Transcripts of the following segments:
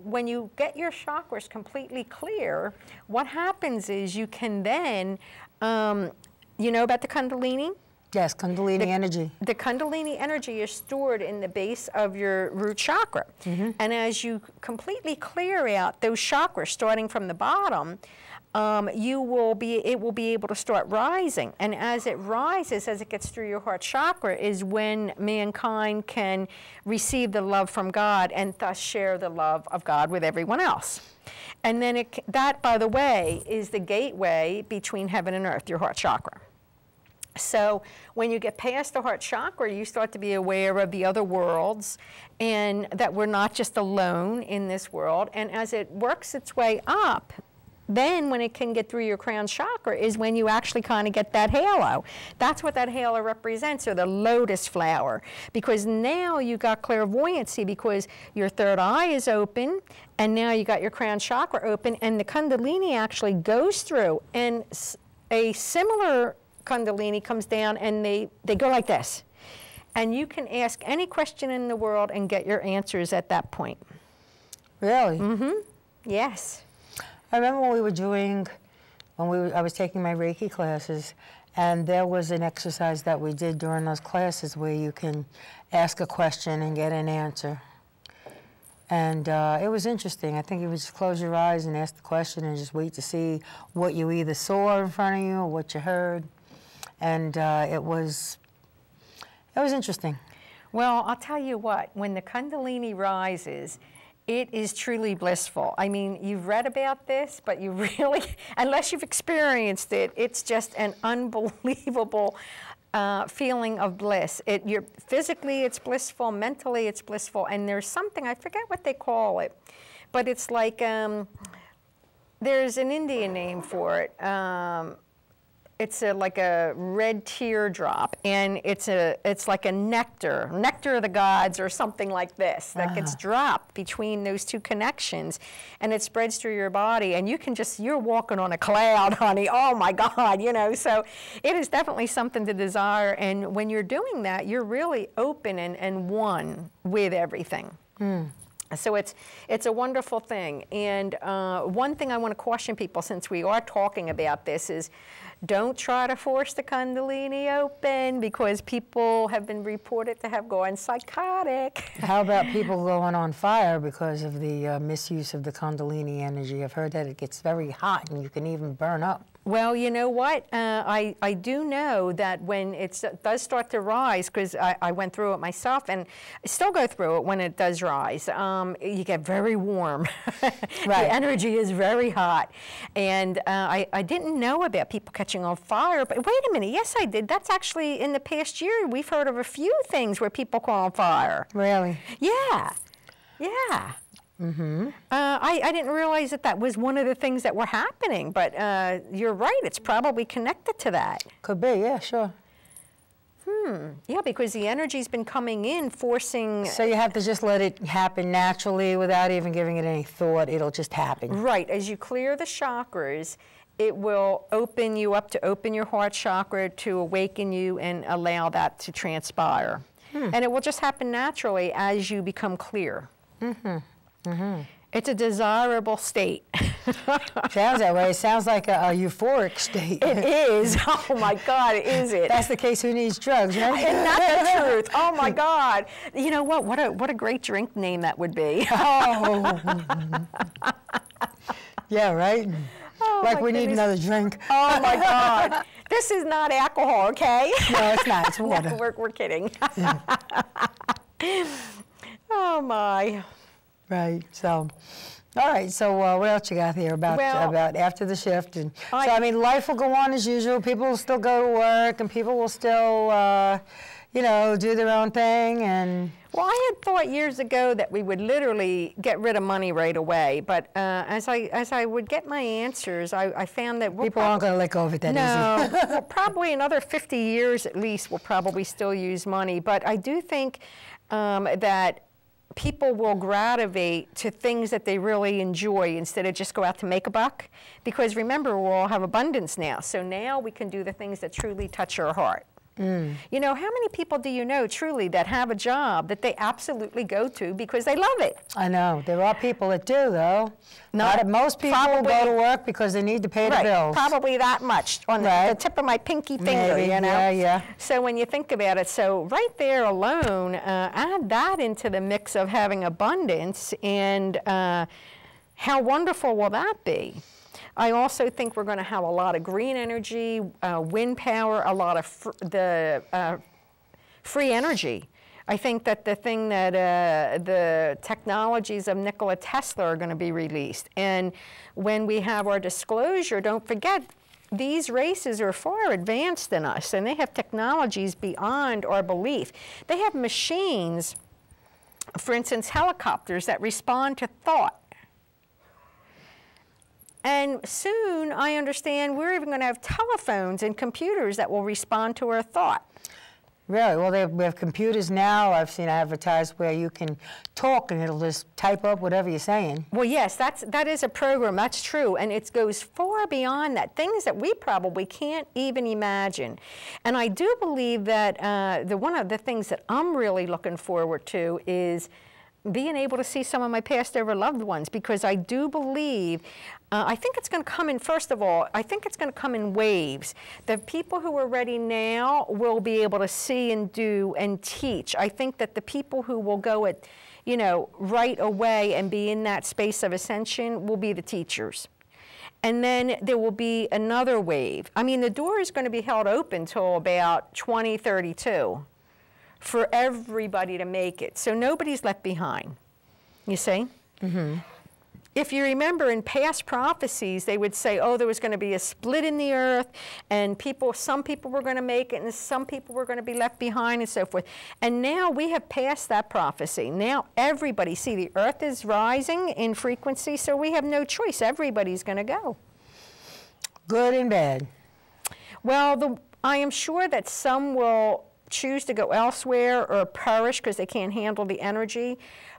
when you get your chakras completely clear, what happens is you can then, you know about the Kundalini? Yes, Kundalini energy. The Kundalini energy is stored in the base of your root chakra. And as you completely clear out those chakras, starting from the bottom, it will be able to start rising. And as it rises, as it gets through your heart chakra, is when mankind can receive the love from God and thus share the love of God with everyone else. And then that, by the way, is the gateway between heaven and earth, your heart chakra. So when you get past the heart chakra, you start to be aware of the other worlds and that we're not just alone in this world. And as it works its way up, then when it can get through your crown chakra is when you actually kind of get that halo. That's what that halo represents, or the lotus flower. Because now you got clairvoyancy because your third eye is open, and now you got your crown chakra open, and the Kundalini actually goes through. And a similar Kundalini comes down, and they go like this. And you can ask any question in the world and get your answers at that point. Really? Yes. I remember when we were doing, I was taking my Reiki classes, and there was an exercise that we did during those classes where you can ask a question and get an answer. And it was interesting. I think you would just close your eyes and ask the question and just wait to see what you either saw in front of you or what you heard. And it was interesting. Well, I'll tell you what, when the Kundalini rises, it is truly blissful. I mean, you've read about this, but you really, unless you've experienced it, it's just an unbelievable feeling of bliss. Physically, it's blissful, mentally, it's blissful, and there's something, I forget what they call it, but it's like, there's an Indian name for it. It's like a red teardrop, and it's like a nectar of the gods or something like this that gets dropped between those two connections, and it spreads through your body, and you're walking on a cloud, honey. Oh my God, you know. So it is definitely something to desire, and when you're doing that, you're really open and one with everything. So it's a wonderful thing. And one thing I want to caution people, since we are talking about this, is don't try to force the Kundalini open, because people have been reported to have gone psychotic. How about people going on fire because of the misuse of the Kundalini energy? I've heard that it gets very hot and you can even burn up. Well, you know what? I do know that when it does start to rise, because I went through it myself, and I still go through it when it does rise, you get very warm. Right. The energy is very hot. And I didn't know about people catching on fire, but wait a minute, yes I did. That's actually, in the past year, we've heard of a few things where people caught on fire. Really? Yeah, yeah. I didn't realize that was one of the things that were happening, but you're right, it's probably connected to that. Could be, yeah, sure. Yeah, because the energy's been coming in, forcing... So you have to just let it happen naturally without even giving it any thought. It'll just happen. Right. As you clear the chakras, it will open you up to open your heart chakra to awaken you and allow that to transpire. And it will just happen naturally as you become clear. It's a desirable state. Sounds that way. It sounds like a euphoric state. It is. Oh my God, is it? That's the case. Who needs drugs, right? Isn't that the truth? Oh my God. You know what? What a great drink name that would be. Oh. Yeah, right? Oh, like we need another drink. Oh my God. This is not alcohol, okay? No, it's not. It's water. No, we're kidding. Oh my. Right. So, all right. So, what else you got here about after the shift? And so, I mean, life will go on as usual. People will still go to work, and people will still, you know, do their own thing. And well, I had thought years ago that we would literally get rid of money right away. But as I would get my answers, I found that people aren't going to let go of it that easy. No, well, probably another 50 years at least, we'll probably still use money. But I do think that people will gravitate to things that they really enjoy instead of just go out to make a buck. Because remember, we all have abundance now. So now we can do the things that truly touch our heart. You know, how many people do you know truly that have a job that they absolutely go to because they love it? I know. There are people that do, though. Most people go to work because they need to pay the bills. Probably that much on the tip of my pinky finger, you know? Yeah. So when you think about it, so right there alone, add that into the mix of having abundance, and how wonderful will that be? I also think we're going to have a lot of green energy, wind power, a lot of free energy. I think that the thing that the technologies of Nikola Tesla are going to be released. And when we have our disclosure, don't forget, these races are far advanced than us, and they have technologies beyond our belief. They have machines, for instance, helicopters that respond to thought. And soon, I understand, we're even going to have telephones and computers that will respond to our thought. Really? Well, we have computers now. I've seen advertised where you can talk and it'll just type up whatever you're saying. Well, yes, that is a program. That's true. And it goes far beyond that, things that we probably can't even imagine. And I do believe that one of the things that I'm really looking forward to is being able to see some of my passed over loved ones, because I do believe, I think it's going to come in, first of all, I think it's going to come in waves. The people who are ready now will be able to see and do and teach. I think that the people who will go at, you know, right away and be in that space of ascension will be the teachers. And then there will be another wave. I mean, the door is going to be held open till about 2032. For everybody to make it. So nobody's left behind, you see? If you remember in past prophecies, they would say, oh, there was going to be a split in the earth, and some people were going to make it, and some people were going to be left behind, and so forth. And now we have passed that prophecy. Now everybody, see, the earth is rising in frequency, so we have no choice. Everybody's going to go. Good and bad. Well, I am sure that some will choose to go elsewhere or perish because they can't handle the energy.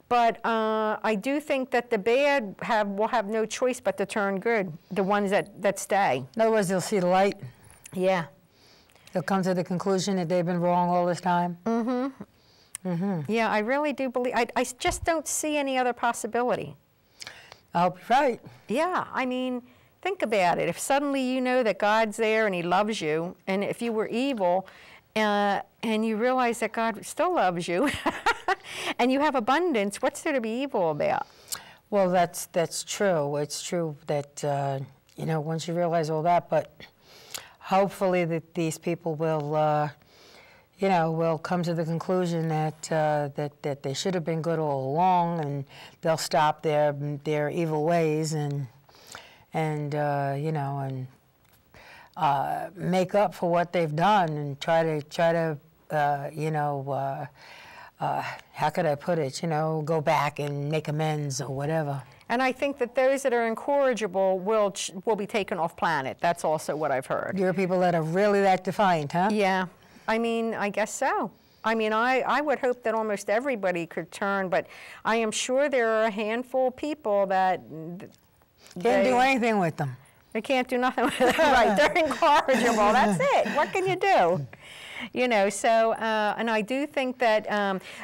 But I do think that the bad will have no choice but to turn good, the ones that stay. In other words, they'll see the light. Yeah. They'll come to the conclusion that they've been wrong all this time. Yeah, I really do believe, I just don't see any other possibility. I hope you're right. Yeah, I mean, think about it. If suddenly you know that God's there and He loves you, and if you were evil, and you realize that God still loves you, and you have abundance, what's there to be evil about? Well, that's true. It's true that, you know, once you realize all that, but hopefully that these people will, you know, will come to the conclusion that, that they should have been good all along, and they'll stop their evil ways and you know, and make up for what they've done, and try to you know, how could I put it, you know, go back and make amends or whatever. And I think that those that are incorrigible will be taken off planet. That's also what I've heard. There are people that are really that defiant, huh? Yeah, I mean, I guess so. I mean, I would hope that almost everybody could turn, but I am sure there are a handful of people that can't do anything with them. They can't do nothing with it. Right, they're incorrigible. That's it. What can you do? You know, so, and I do think that,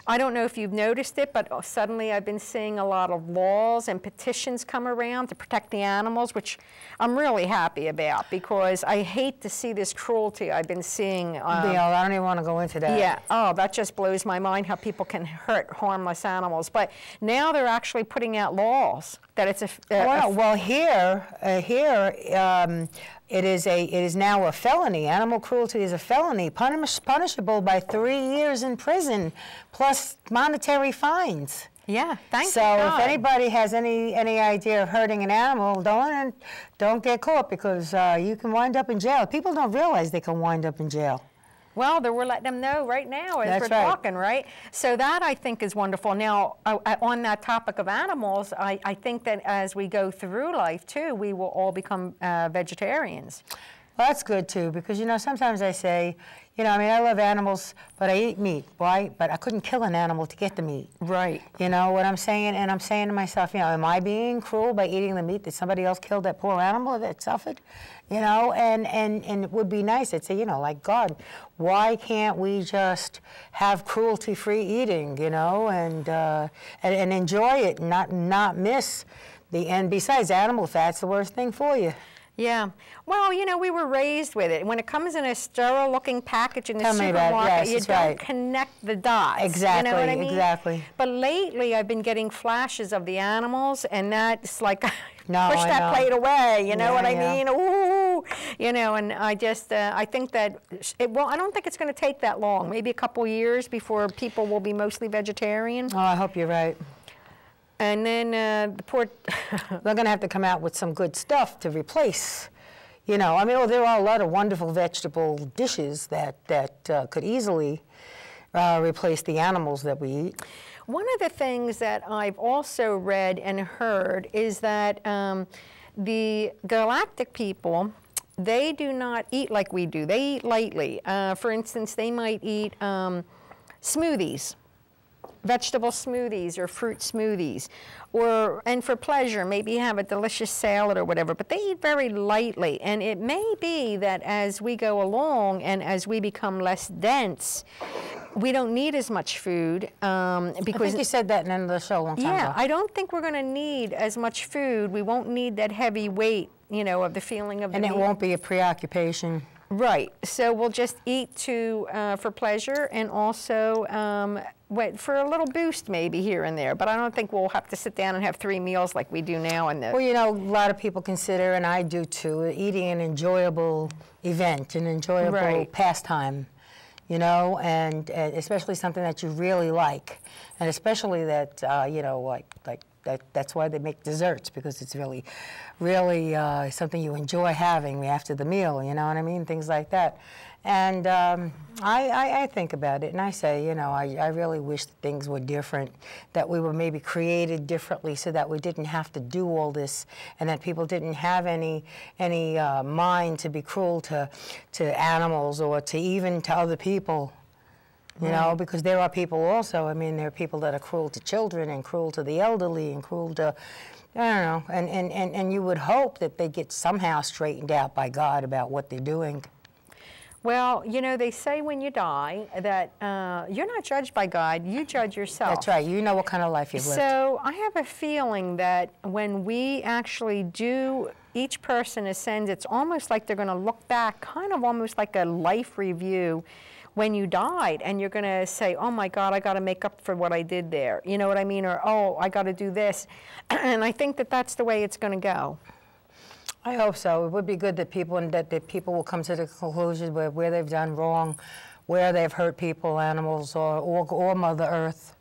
I don't know if you've noticed it, but suddenly I've been seeing a lot of laws and petitions come around to protect the animals, which I'm really happy about, because I hate to see this cruelty I've been seeing. I don't even want to go into that. Yeah, oh, that just blows my mind how people can hurt harmless animals. But now they're actually putting out laws that it's well, here, it is now a felony. Animal cruelty is a felony, punishable by 3 years in prison, plus monetary fines. Yeah, thank you. So if anybody has any idea of hurting an animal, don't get caught, because you can wind up in jail. People don't realize they can wind up in jail. Well, we're letting them know right now as we're talking, right? So that, I think, is wonderful. Now, on that topic of animals, I think that as we go through life, too, we will all become vegetarians. Well, that's good too, because you know, sometimes I say, you know, I mean, I love animals, but I eat meat. Why? But I couldn't kill an animal to get the meat. Right. You know what I'm saying? And I'm saying to myself, you know, am I being cruel by eating the meat that somebody else killed that poor animal that suffered? You know, and it would be nice. I'd say, you know, like, God, why can't we just have cruelty-free eating, you know, and enjoy it, not miss the, and besides, animal fat's the worst thing for you. Yeah. Well, you know, we were raised with it. When it comes in a sterile-looking package in the supermarket, you don't connect the dots. Exactly, you know what I mean? Exactly. But lately, I've been getting flashes of the animals, and that's like, push that plate away, you know what I mean? Ooh, you know, and I just, I think that, well, I don't think it's going to take that long, maybe a couple years before people will be mostly vegetarian. Oh, I hope you're right. And then the poor... They're going to have to come out with some good stuff to replace, you know. I mean, there are a lot of wonderful vegetable dishes that could easily replace the animals that we eat. One of the things that I've also read and heard is that the galactic people, they do not eat like we do. They eat lightly. For instance, they might eat smoothies. Vegetable smoothies or fruit smoothies, and for pleasure, maybe have a delicious salad or whatever, but they eat very lightly. And it may be that as we go along and as we become less dense, we don't need as much food. Because I think you said that in another show a long time ago. Yeah, I don't think we're going to need as much food. We won't need that heavy weight, you know, of the feeling of the meat. And it won't be a preoccupation. Right. So we'll just eat for pleasure and also for a little boost maybe here and there. But I don't think we'll have to sit down and have 3 meals like we do now. Well, you know, a lot of people consider, and I do too, eating an enjoyable event, an enjoyable pastime, you know, and especially something that you really like. And especially that, you know, that's why they make desserts, because it's really something you enjoy having after the meal, you know what I mean? Things like that. And I think about it, and I say, you know, I really wish that things were different, that we were maybe created differently so that we didn't have to do all this, and that people didn't have any mind to be cruel to animals or even to other people. You know, because there are people also, I mean, there are people that are cruel to children and cruel to the elderly and cruel to, I don't know, and you would hope that they get somehow straightened out by God about what they're doing. Well, you know, they say when you die that you're not judged by God, you judge yourself. That's right. You know what kind of life you've lived. So I have a feeling that when we actually do, each person ascends, it's almost like they're going to look back, kind of almost like a life review when you died, and you're going to say, oh my God, I got to make up for what I did there. You know what I mean? Or, oh, I got to do this. And I think that that's the way it's going to go. I hope so. It would be good that people will come to the conclusion where they've done wrong, where they've hurt people, animals, or Mother Earth.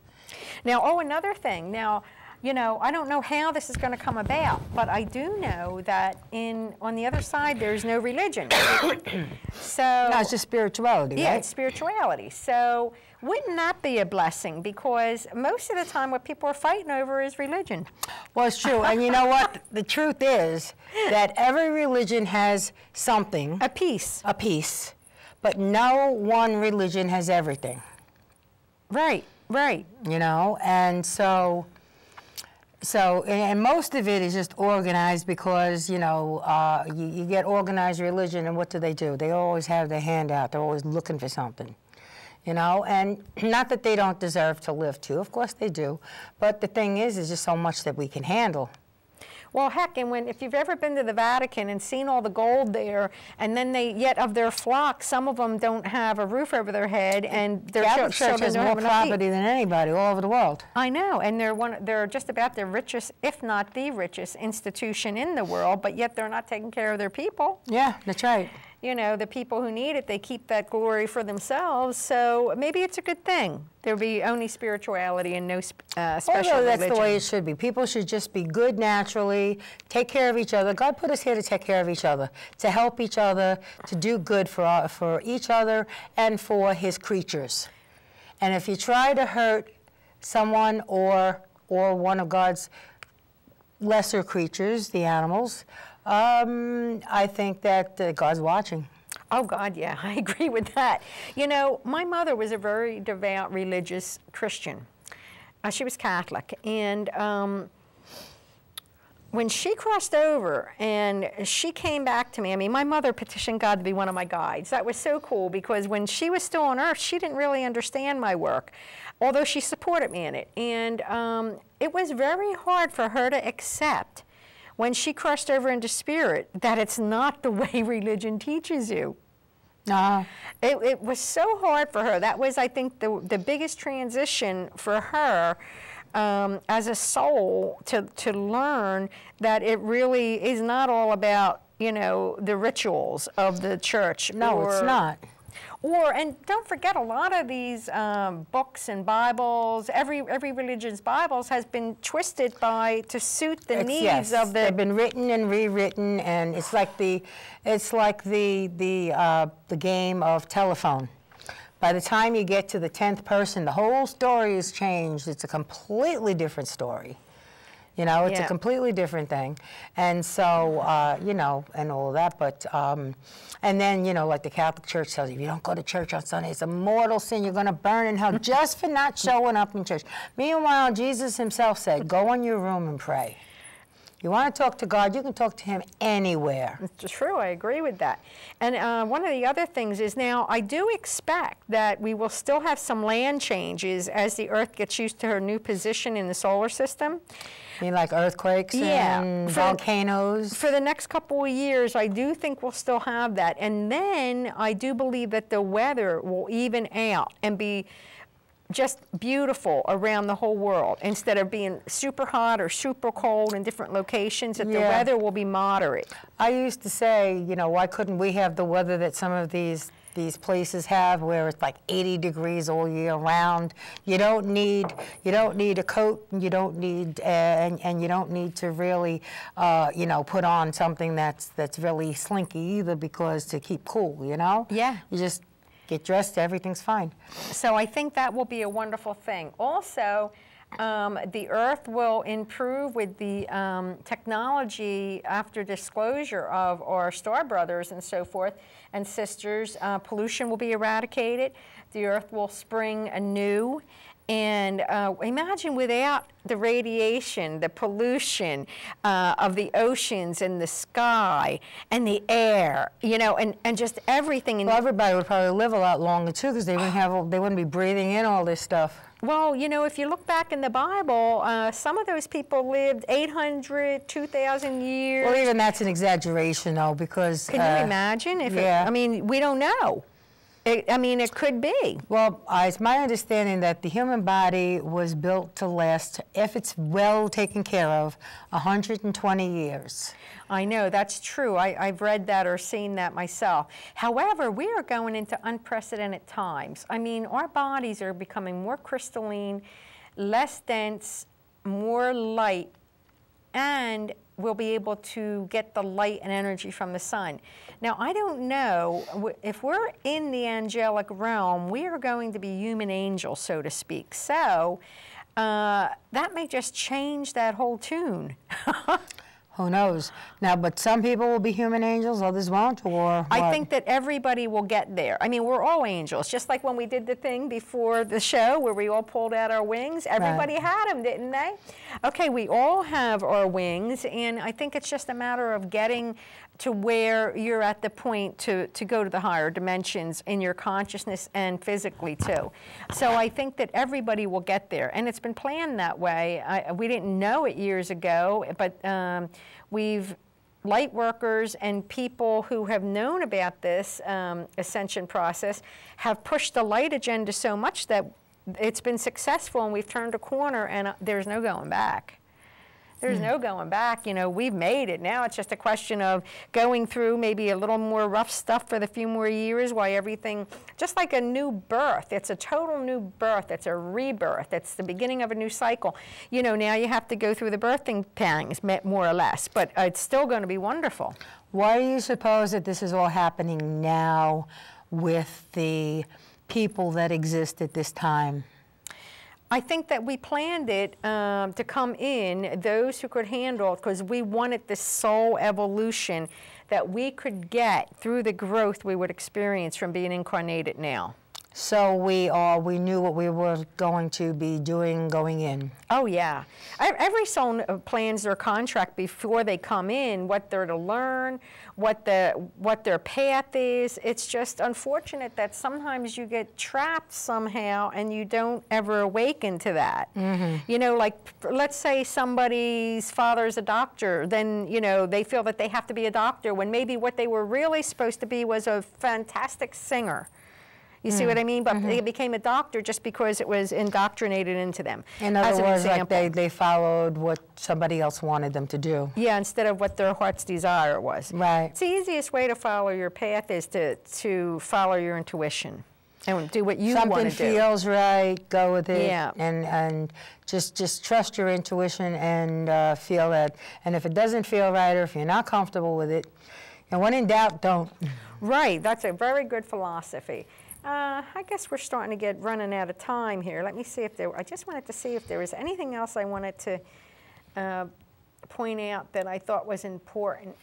Now, another thing. Now, you know, I don't know how this is going to come about, but I do know that on the other side, there's no religion. So no, it's just spirituality, right? Yeah, it's spirituality. So wouldn't that be a blessing? Because most of the time what people are fighting over is religion. Well, it's true. And you know what? The truth is that every religion has something. A piece. A piece. But no one religion has everything. Right, right. You know, and so and most of it is just organized because, you know, you get organized religion, and what do? They always have their hand out. They're always looking for something, you know, and not that they don't deserve to live too. Of course they do. But the thing is just so much that we can handle. Well, heck, and if you've ever been to the Vatican and seen all the gold there, and then yet of their flock, some of them don't have a roof over their head, and their Catholic Church has more property than anybody all over the world. I know, and they're just about the richest, if not the richest, institution in the world, but yet they're not taking care of their people. Yeah, that's right. You know, the people who need it, they keep that glory for themselves, so maybe it's a good thing. There'll be only spirituality and no special religion. That's the way it should be. People should just be good naturally, take care of each other. God put us here to take care of each other, to help each other, to do good for each other and for His creatures. And if you try to hurt someone or one of God's lesser creatures, the animals, I think that God's watching. Oh, God, yeah, I agree with that. You know, my mother was a very devout religious Christian. She was Catholic, and when she crossed over and she came back to me, I mean, my mother petitioned God to be one of my guides. That was so cool, because when she was still on earth, she didn't really understand my work, although she supported me in it. And it was very hard for her to accept, when she crossed over into spirit, that it's not the way religion teaches you. It was so hard for her. That was, I think, the biggest transition for her as a soul, to learn that it really is not all about, you know, the rituals of the church. No, it's not. And don't forget, a lot of these books and Bibles, every religion's Bibles has been twisted to suit the needs of the. They've been written and rewritten, and it's like the game of telephone. By the time you get to the 10th person, the whole story is changed. It's a completely different story. You know, it's a completely different thing. And so, you know, and all of that. But, and then, you know, like the Catholic Church tells you, if you don't go to church on Sunday, it's a mortal sin. You're going to burn in hell just for not showing up in church. Meanwhile, Jesus himself said, go in your room and pray. You want to talk to God, you can talk to him anywhere. It's true, I agree with that. And one of the other things is, now I do expect that we will still have some land changes as the Earth gets used to her new position in the solar system. You mean like earthquakes and volcanoes? For the next couple of years, I do think we'll still have that. And then I do believe that the weather will even out and be just beautiful around the whole world, instead of being super hot or super cold in different locations, that the weather will be moderate. I used to say, you know, why couldn't we have the weather that some of these places have, where it's like 80 degrees all year round? You don't need a coat, and you don't need and you don't need to really you know, put on something that's really slinky either, because to keep cool, you know? Yeah. You just get dressed, everything's fine. So I think that will be a wonderful thing. Also, the Earth will improve with the technology after disclosure of our star brothers and so forth and sisters. Pollution will be eradicated. The Earth will spring anew. And imagine without the radiation, the pollution of the oceans and the sky and the air, you know, and just everything. Well, everybody would probably live a lot longer too, because they wouldn't be breathing in all this stuff. Well, you know, if you look back in the Bible, some of those people lived 800, 2,000 years. Well, even that's an exaggeration, though, because... Can you imagine? I mean, we don't know. I mean, it could be. Well, it's my understanding that the human body was built to last, if it's well taken care of, 120 years. I know, that's true. I've read that or seen that myself. However, we are going into unprecedented times. I mean, our bodies are becoming more crystalline, less dense, more light, and we'll be able to get the light and energy from the sun. Now, I don't know, if we're in the angelic realm, we are going to be human angels, so to speak. So that may just change that whole tune. Who knows? Now, but some people will be human angels, others won't, or what? I think that everybody will get there. I mean, we're all angels. Just like when we did the thing before the show where we all pulled out our wings, everybody had them, didn't they? Okay, we all have our wings, and I think it's just a matter of getting to where you're at the point to go to the higher dimensions in your consciousness and physically too. So I think that everybody will get there, and it's been planned that way. We didn't know it years ago, but we've light workers and people who have known about this ascension process have pushed the light agenda so much that it's been successful, and we've turned a corner, and there's no going back. There's no going back. You know, we've made it. Now it's just a question of going through maybe a little more rough stuff for the few more years while everything, just like a new birth. It's a total new birth. It's a rebirth. It's the beginning of a new cycle. You know, now you have to go through the birthing pangs, more or less, but it's still going to be wonderful. Why do you suppose that this is all happening now with the people that exist at this time? I think that we planned it to come in, those who could handle it, because we wanted this soul evolution that we could get through the growth we would experience from being incarnated now. So we knew what we were going to be doing going in. Oh yeah, every soul plans their contract before they come in, what they're to learn, what their path is. It's just unfortunate that sometimes you get trapped somehow and you don't ever awaken to that. You know, like let's say somebody's father's a doctor, then you know they feel that they have to be a doctor when maybe what they were really supposed to be was a fantastic singer. You see what I mean? But they became a doctor just because it was indoctrinated into them. In other words, like they followed what somebody else wanted them to do. Yeah, instead of what their heart's desire was. Right. It's the easiest way to follow your path is to follow your intuition and do what you want to do. Something feels right, go with it. Yeah. And just trust your intuition and feel that. And if it doesn't feel right or if you're not comfortable with it, and when in doubt, don't. Right. That's a very good philosophy. I guess we're starting to get running out of time here. Let me see if I just wanted to see if there was anything else I wanted to point out that I thought was important.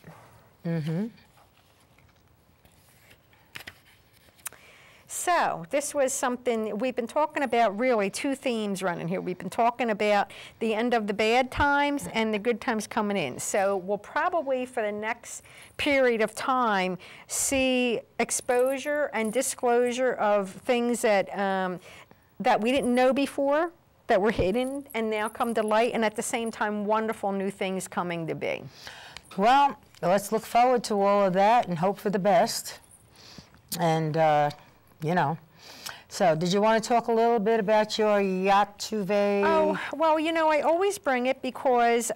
So this was something, we've been talking about really two themes running here. We've been talking about the end of the bad times and the good times coming in. So we'll probably for the next period of time see exposure and disclosure of things that, that we didn't know before, that were hidden and now come to light, and at the same time wonderful new things coming to be. Well, let's look forward to all of that and hope for the best. And you know. So, did you want to talk a little bit about your Yatuve? Oh, well, you know, I always bring it because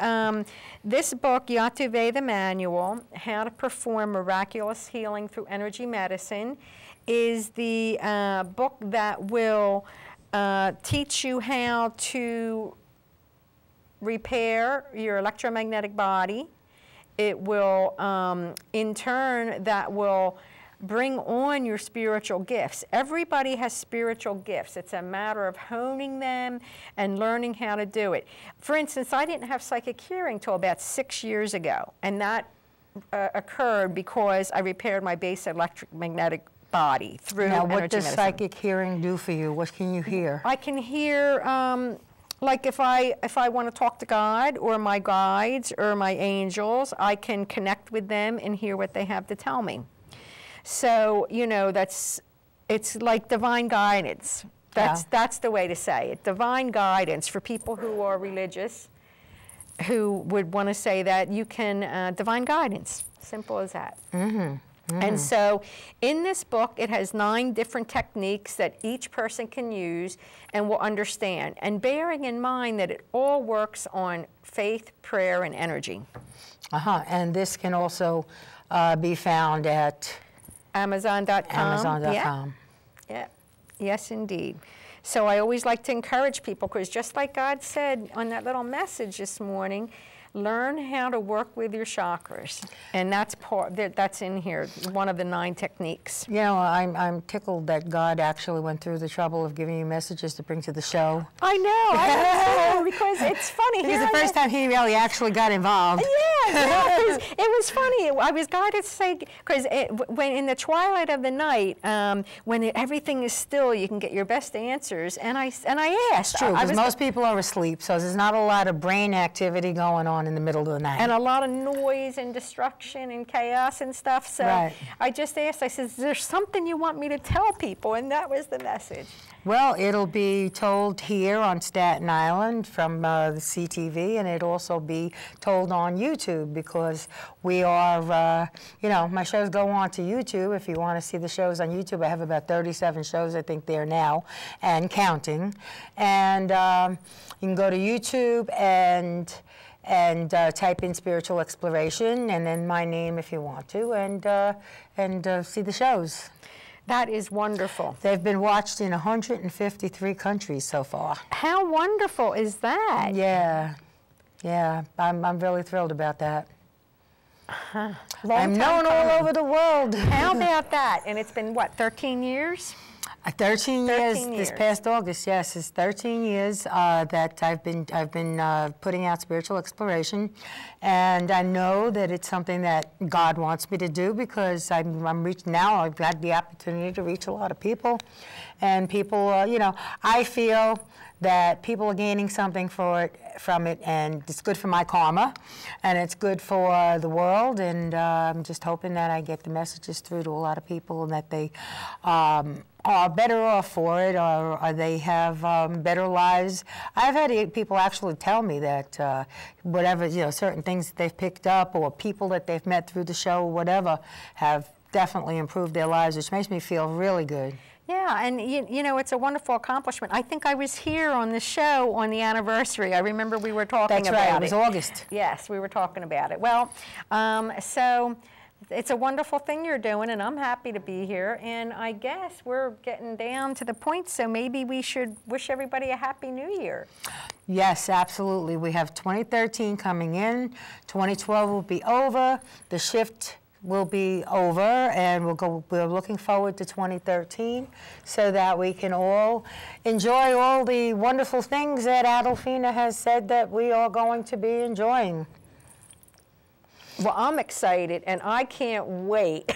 this book, Yatuve the Manual, How to Perform Miraculous Healing Through Energy Medicine, is the book that will teach you how to repair your electromagnetic body. It will, in turn, that will bring on your spiritual gifts. Everybody has spiritual gifts. It's a matter of honing them and learning how to do it. For instance, I didn't have psychic hearing till about 6 years ago, and that occurred because I repaired my base electromagnetic body through energy medicine. Now, what does psychic hearing do for you? What can you hear? I can hear, like if I want to talk to God or my guides or my angels, I can connect with them and hear what they have to tell me. So, you know, it's like divine guidance. That's the way to say it. Divine guidance for people who are religious, who would want to say that you can, divine guidance, simple as that. And so in this book, it has 9 different techniques that each person can use and will understand. And bearing in mind that it all works on faith, prayer, and energy. And this can also be found at Amazon.com. Amazon.com. Yeah. Yes, indeed. So I always like to encourage people, because just like God said on that little message this morning, learn how to work with your chakras, and that's in here, one of the 9 techniques. You know, I'm tickled that God actually went through the trouble of giving you messages to bring to the show. I know, because it's funny. It's the first time he really actually got involved. Yeah, it was funny. I was guided to say, because when in the twilight of the night, when everything is still, you can get your best answers. And I asked. It's true, because most people are asleep, so there's not a lot of brain activity going on in the middle of the night. And a lot of noise and destruction and chaos and stuff. So I just asked, I said, is there something you want me to tell people? And that was the message. Well, it'll be told here on Staten Island from the CTV, and it'll also be told on YouTube, because we are, you know, my shows go on to YouTube. If you want to see the shows on YouTube, I have about 37 shows, I think, there now, and counting. And you can go to YouTube and type in Spiritual Exploration, and then my name if you want to, and see the shows. That is wonderful. They've been watched in 153 countries so far. How wonderful is that? Yeah, yeah, I'm really thrilled about that. I'm known all over the world. How about that? And it's been, what, 13 years? 13 years. 13 This years. past August, yes, it's 13 years that I've been putting out spiritual exploration, and I know that it's something that God wants me to do because I'm reaching now. I've had the opportunity to reach a lot of people, and people, you know, I feel that people are gaining something from it, and it's good for my karma, and it's good for the world, and I'm just hoping that I get the messages through to a lot of people and that they are better off for it, or they have better lives. I've had people actually tell me that whatever, you know, certain things that they've picked up or people that they've met through the show, whatever, have definitely improved their lives, which makes me feel really good. Yeah, and you know, it's a wonderful accomplishment. I think I was here on the show on the anniversary. I remember we were talking about it. That's right, it was August. Yes, we were talking about it. Well, so it's a wonderful thing you're doing, and I'm happy to be here. And I guess we're getting down to the point, so maybe we should wish everybody a Happy New Year. Yes, absolutely. We have 2013 coming in. 2012 will be over. The shift will be over, and we're looking forward to 2013 so that we can all enjoy all the wonderful things that Adolphina has said that we are going to be enjoying. Well, I'm excited, and I can't wait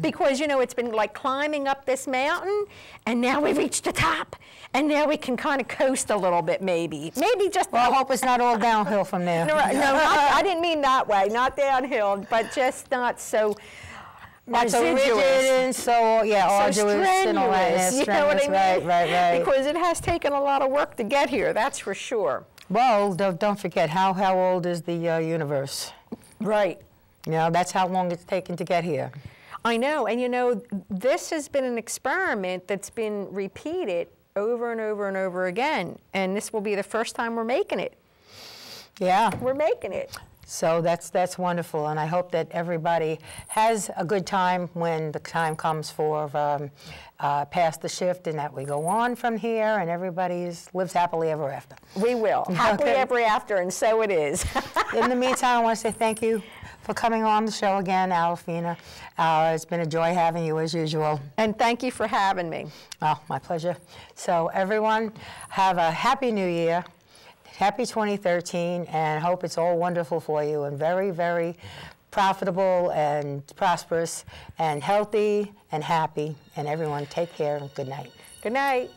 because, you know, it's been like climbing up this mountain, and now we reached the top, and now we can kind of coast a little bit, maybe just. Well, I hope it's not all downhill from there. No, I didn't mean that way, not downhill, but just not so. Not so rigid and so arduous and all that. You know what I mean? Right. Because it has taken a lot of work to get here, that's for sure. Well, don't forget, how old is the universe? Right. You know, that's how long it's taken to get here. I know, and you know, this has been an experiment that's been repeated over and over and over again, and this will be the first time we're making it. Yeah. We're making it. So that's wonderful, and I hope that everybody has a good time when the time comes for past the shift, and that we go on from here, and everybody lives happily ever after. We will. Happily ever after, and so it is. In the meantime, I want to say thank you for coming on the show again, Adolphina. It's been a joy having you as usual. And thank you for having me. Oh, my pleasure. So everyone, have a Happy New Year. Happy 2013, and hope it's all wonderful for you and very, very profitable and prosperous and healthy and happy. And everyone, take care and good night. Good night.